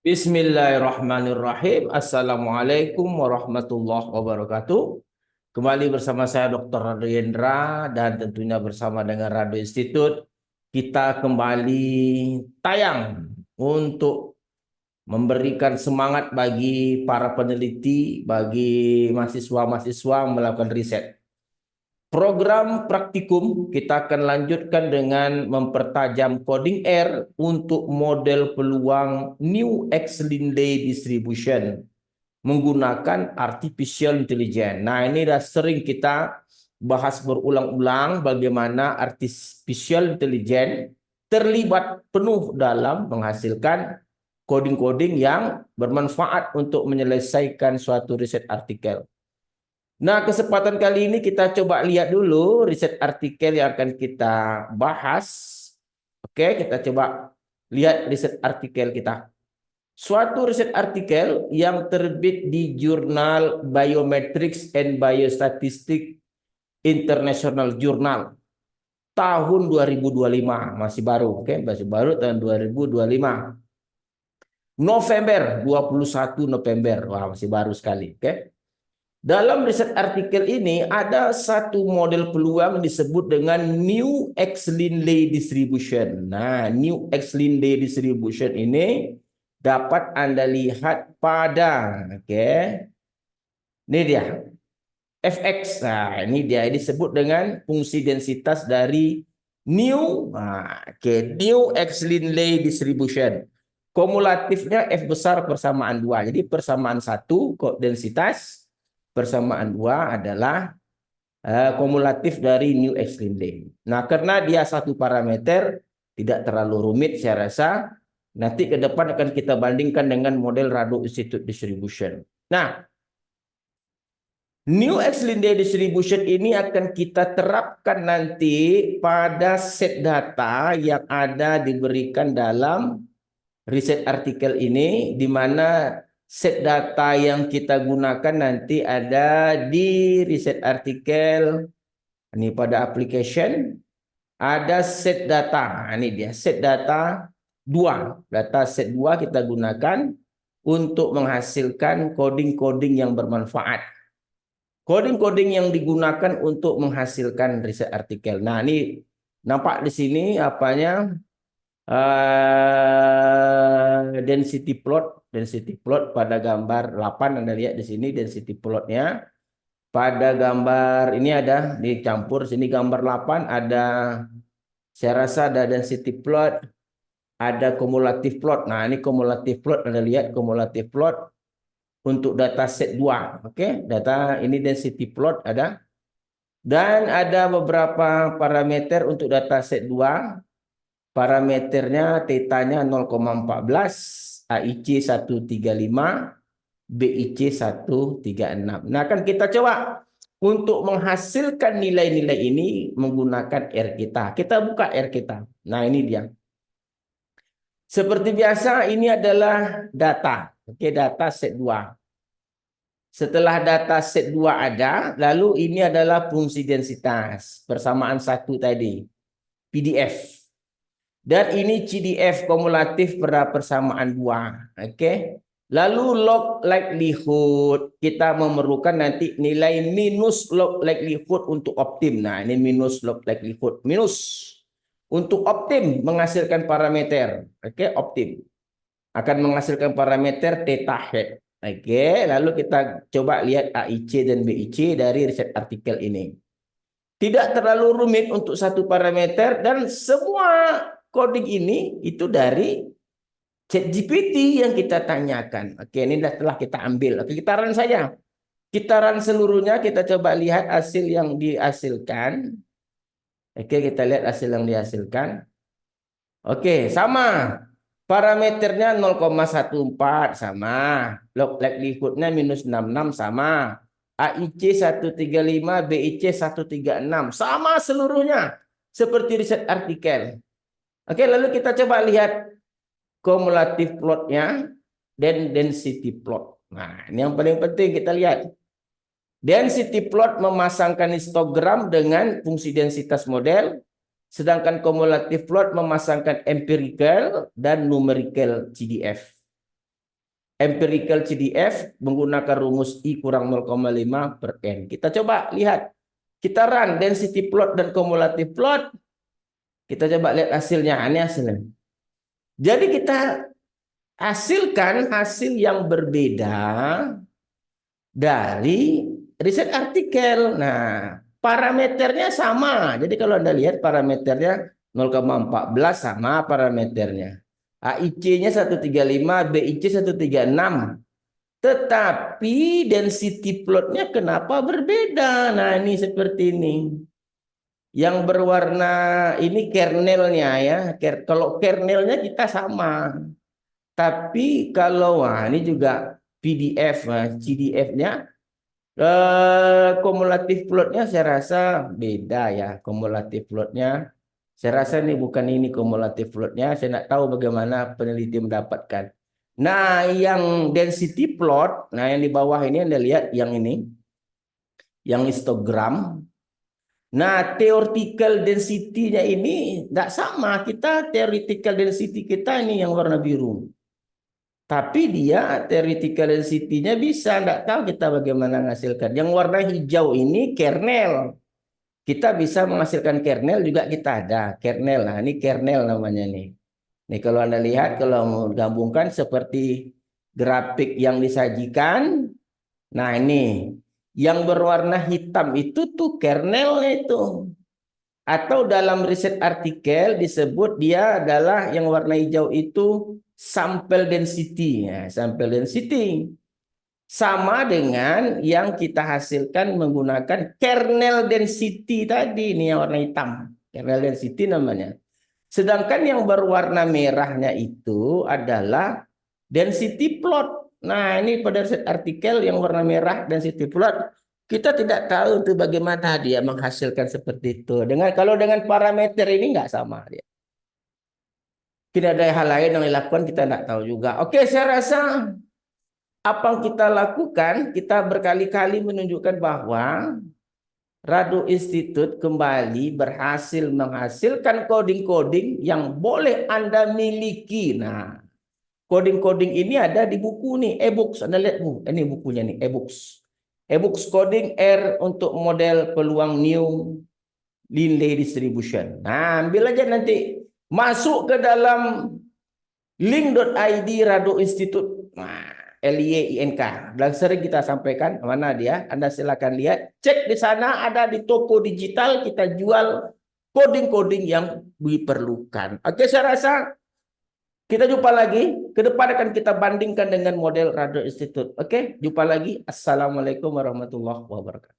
Bismillahirrahmanirrahim. Assalamualaikum warahmatullahi wabarakatuh. Kembali bersama saya Dr. Radendra dan tentunya bersama dengan Radio Institute. Kita kembali tayang untuk memberikan semangat bagi para peneliti, bagi mahasiswa-mahasiswa melakukan riset. Program praktikum kita akan lanjutkan dengan mempertajam coding R untuk model peluang New X-Lindy Distribution menggunakan artificial intelligence. Nah, ini dah sering kita bahas berulang-ulang bagaimana artificial intelligence terlibat penuh dalam menghasilkan coding-coding yang bermanfaat untuk menyelesaikan suatu riset artikel. Nah, kesempatan kali ini kita coba lihat dulu riset artikel yang akan kita bahas. Oke, kita coba lihat riset artikel kita. Suatu riset artikel yang terbit di jurnal Biometrics and Biostatistics International Journal tahun 2025, masih baru, oke, masih baru tahun 2025. November, 21 November. Wah, masih baru sekali, oke. Dalam riset artikel ini ada satu model peluang disebut dengan New X-Lindy Distribution. Nah, New X-Lindy Distribution ini dapat Anda lihat pada, ini dia, fx. Nah, ini dia disebut dengan fungsi densitas dari New, New X-Lindy Distribution. Kumulatifnya F besar persamaan 2. Jadi persamaan 1 densitas, persamaan 2 adalah kumulatif dari New X-Lindy. Nah, karena dia satu parameter, tidak terlalu rumit saya rasa. Nanti ke depan akan kita bandingkan dengan model Rado Institute Distribution. Nah, New X-Lindy Distribution ini akan kita terapkan nanti pada set data yang ada diberikan dalam riset artikel ini, di mana set data yang kita gunakan nanti ada di riset artikel. Ini pada application ada set data. Ini dia set data 2. Data set 2 kita gunakan untuk menghasilkan coding-coding yang bermanfaat. Coding-coding yang digunakan untuk menghasilkan riset artikel. Nah, ini nampak di sini apanya? Density plot pada gambar 8 Anda lihat di sini density plotnya. Pada gambar ini ada dicampur, sini gambar 8 ada, saya rasa ada density plot, ada kumulatif plot. Nah, ini kumulatif plot, Anda lihat kumulatif plot untuk data set 2. Oke, data ini density plot ada. Dan ada beberapa parameter untuk data set 2. Parameternya tetanya 0,14, AIC 135, BIC 136. Nah, akan kita coba untuk menghasilkan nilai-nilai ini menggunakan R kita. Kita buka R kita. Nah, ini dia. Seperti biasa, ini adalah data. Oke, data set 2. Setelah data set 2 ada, lalu ini adalah fungsi densitas. Persamaan 1 tadi. PDF. Dan ini CDF kumulatif pada persamaan 2. Oke. Lalu log likelihood. Kita memerlukan nanti nilai minus log likelihood untuk optim. Nah, ini minus log likelihood. Minus. Untuk optim menghasilkan parameter. Oke, optim. Akan menghasilkan parameter theta hat. Oke, lalu kita coba lihat AIC dan BIC dari riset artikel ini. Tidak terlalu rumit untuk satu parameter dan semua coding ini itu dari ChatGPT yang kita tanyakan. Oke, ini telah kita ambil. Oke, kita run saja. Kita run seluruhnya, kita coba lihat hasil yang dihasilkan. Oke, kita lihat hasil yang dihasilkan. Oke, sama. Parameternya 0,14 sama. Log likelihood-nya minus 66 sama. AIC 135, BIC 136. Sama seluruhnya. Seperti riset artikel. Oke, lalu kita coba lihat kumulatif plotnya dan density plot. Nah, ini yang paling penting kita lihat. Density plot memasangkan histogram dengan fungsi densitas model, sedangkan kumulatif plot memasangkan empirical dan numerical CDF. empirical CDF menggunakan rumus I kurang 0,5 per N. Kita coba lihat. Kita run density plot dan cumulative plot. Kita coba lihat hasilnya. Ini hasilnya. Jadi kita hasilkan hasil yang berbeda dari riset artikel. Nah, parameternya sama. Jadi kalau Anda lihat parameternya 0,14 sama parameternya. AIC-nya 135, BIC 136. Tetapi density plotnya kenapa berbeda? Nah, ini seperti ini. Yang berwarna ini kernelnya ya. Kalau kernelnya kita sama. Tapi kalau ini juga PDF, CDF-nya, kumulatif plotnya saya rasa beda ya. Kumulatif plotnya, saya rasa ini bukan ini kumulatif plotnya. Saya tidak tahu bagaimana peneliti mendapatkan. Nah, yang density plot, nah yang di bawah ini Anda lihat yang ini, yang histogram. Nah, theoretical density-nya ini tidak sama. Kita theoretical density kita ini yang warna biru. Tapi dia theoretical density-nya bisa, tidak tahu kita bagaimana menghasilkan. Yang warna hijau ini kernel. Kita bisa menghasilkan kernel juga kita ada. Kernel, nah ini kernel namanya nih. Nih kalau Anda lihat, kalau mau gabungkan seperti grafik yang disajikan. Nah ini, yang berwarna hitam itu tuh kernelnya itu. Atau dalam riset artikel disebut dia adalah yang warna hijau itu sample density. Ya, sample density. Sama dengan yang kita hasilkan menggunakan kernel density tadi. Ini yang warna hitam. Kernel density namanya. Sedangkan yang berwarna merahnya itu adalah density plot. Nah, ini pada riset artikel yang warna merah density plot. Kita tidak tahu tuh bagaimana dia menghasilkan seperti itu. Kalau dengan parameter ini nggak sama dia. Tidak ada hal lain yang dilakukan, kita tidak tahu juga. Oke, saya rasa apa yang kita lakukan, kita berkali-kali menunjukkan bahwa Rado Institute kembali berhasil menghasilkan coding-coding yang boleh Anda miliki. Nah, coding-coding ini ada di buku nih, e-books. Anda lihat, ini bukunya nih, e-books. E-books coding R untuk model peluang new Linley distribution. Nah, ambil aja nanti. Masuk ke dalam link.id Rado Institute. Nah, LYINK. Dan sering kita sampaikan mana dia. Anda silakan lihat. Cek di sana ada di toko digital kita jual coding-coding yang diperlukan. Oke, saya rasa kita jumpa lagi. Ke depan akan kita bandingkan dengan model Rado Institute. Oke, jumpa lagi. Assalamualaikum warahmatullahi wabarakatuh.